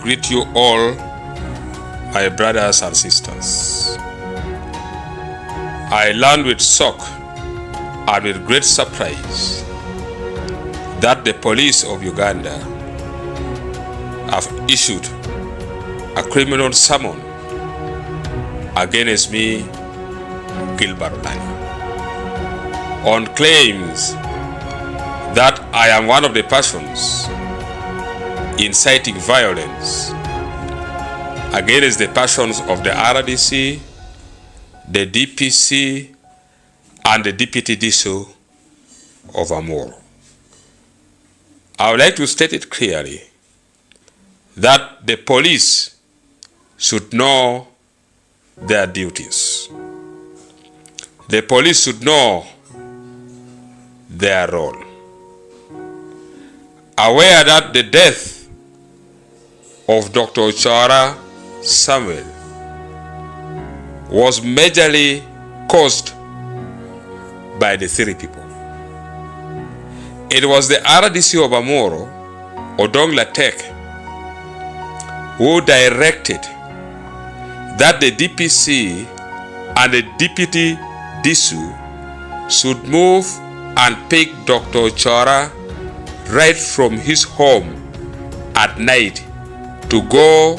greet you all, my brothers and sisters. I learned with shock and with great surprise that the police of Uganda have issued a criminal summons against me, Gilbert, Olanya, on claims that I am one of the persons inciting violence against the persons of the RDC, the DPC, and the Deputy DSO of Amoro. I would like to state it clearly that the police should know their duties. The police should know their role. Aware that the death of Dr. Ochora Samuel was majorly caused by the three people. It was the RDC of Amoro, Odong Latek, who directed that the DPC and the Deputy DSO should move and pick Dr. Ochora right from his home at night to go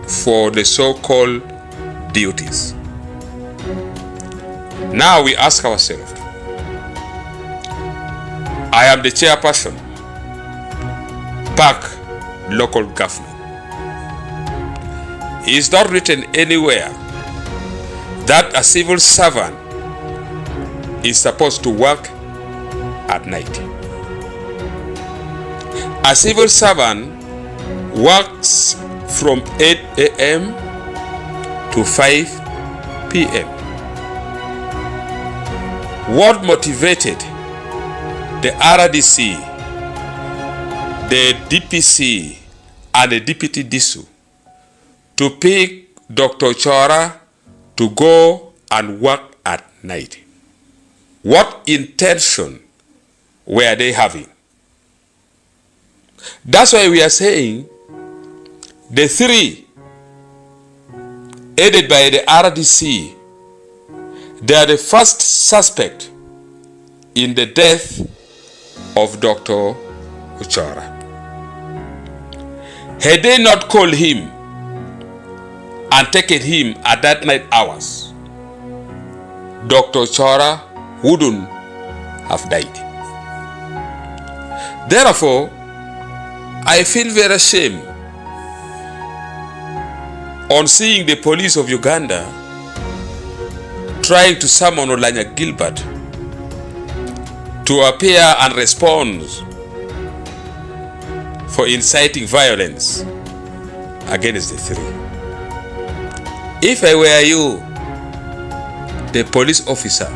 for the so-called duties. Now we ask ourselves, I am the chairperson, Park local government. It is not written anywhere that a civil servant is supposed to work at night. A civil servant works from 8 a.m. to 5 p.m. What motivated the RDC, the DPC, and the Deputy DSO to pick Dr. Ochora to go and work at night? What intention were they having? That's why we are saying the three, aided by the RDC, they are the first suspect in the death of Dr. Ochora. Had they not called him and taken him at that night hours, Dr. Ochora wouldn't have died. Therefore, I feel very ashamed on seeing the police of Uganda trying to summon Olanya Gilbert to appear and respond for inciting violence against the three. If I were you, the police officer,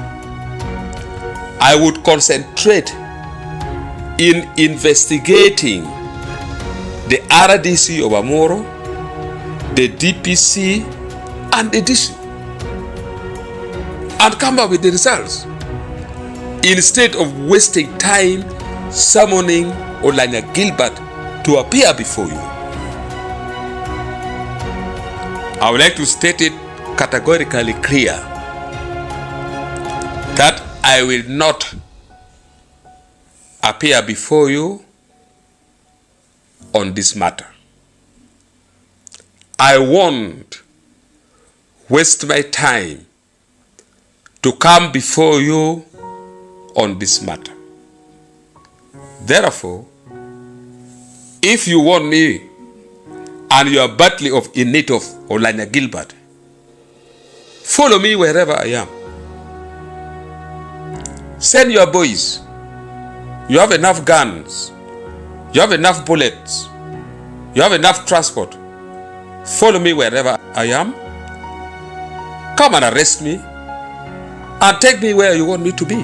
I would concentrate in investigating the RDC of Amoro, the DPC, and the DSO, and come up with the results, instead of wasting time summoning Olanya Gilbert to appear before you. I would like to state it categorically clear that I will not appear before you on this matter. I won't waste my time to come before you on this matter. Therefore, if you want me and you are badly in need of Olanya Gilbert, follow me wherever I am. Send your boys. You have enough guns. You have enough bullets. You have enough transport. Follow me wherever I am. Come and arrest me and take me where you want me to be.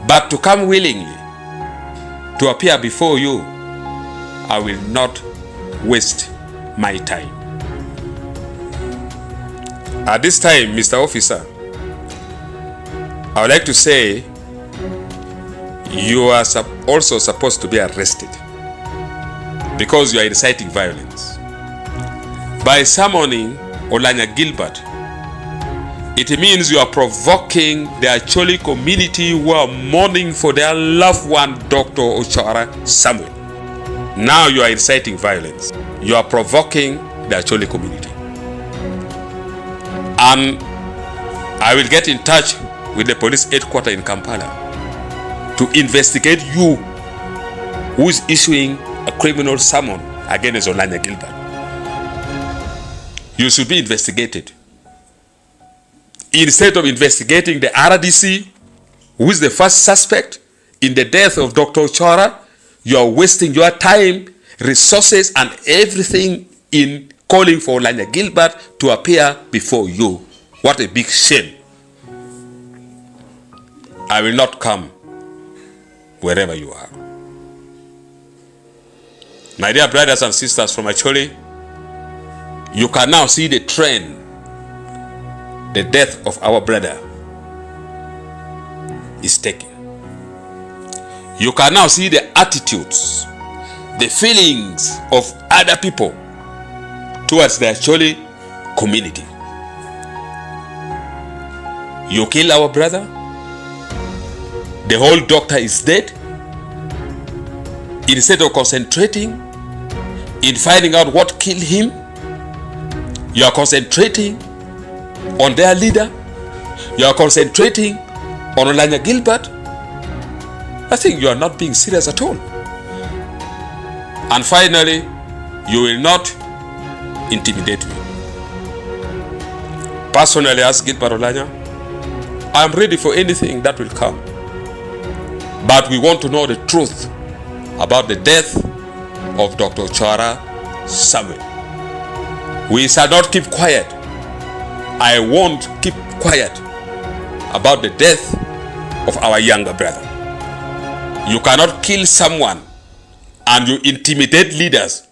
But to come willingly to appear before you, I will not waste my time. At this time, Mr. Officer, I would like to say you are also supposed to be arrested because you are inciting violence. By summoning Olanya Gilbert, it means you are provoking the Acoli community who are mourning for their loved one, Dr. Ochora Samuel. Now you are inciting violence. You are provoking the Acoli community. And I will get in touch with the police headquarters in Kampala to investigate you who is issuing a criminal summon against Olanya Gilbert. You should be investigated. Instead of investigating the RDC, who is the first suspect in the death of Dr. Ochora, you are wasting your time, resources, and everything in calling for Olanya Gilbert to appear before you. What a big shame. I will not come wherever you are. My dear brothers and sisters from Acoli, you can now see the trend. The death of our brother is taken. You can now see the attitudes, the feelings of other people towards the Acoli community. You kill our brother, the whole doctor is dead. Instead of concentrating in finding out what killed him, you are concentrating on their leader. You are concentrating on Olanya Gilbert. I think you are not being serious at all. And finally, you will not intimidate me. Personally, as Gilbert Olanya, I am ready for anything that will come. But we want to know the truth about the death of Dr. Ochora Samuel. We shall not keep quiet. I won't keep quiet about the death of our younger brother. You cannot kill someone and you intimidate leaders.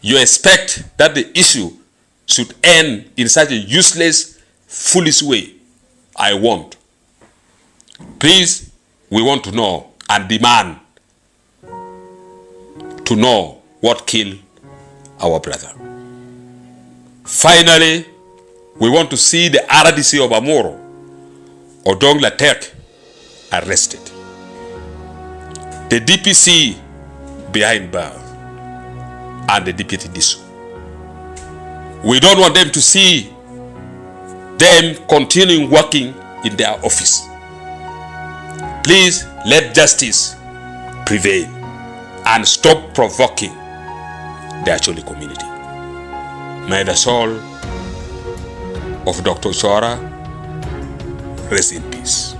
You expect that the issue should end in such a useless, foolish way. I won't. Please, we want to know and demand to know what killed our brother. Finally, we want to see the RDC of Amoro, Odong Latek, arrested. The DPC behind bars and the deputy DSO. We don't want them to see them continuing working in their office. Please let justice prevail and stop provoking the Acoli community. May the soul of Dr. Ochora rest in peace.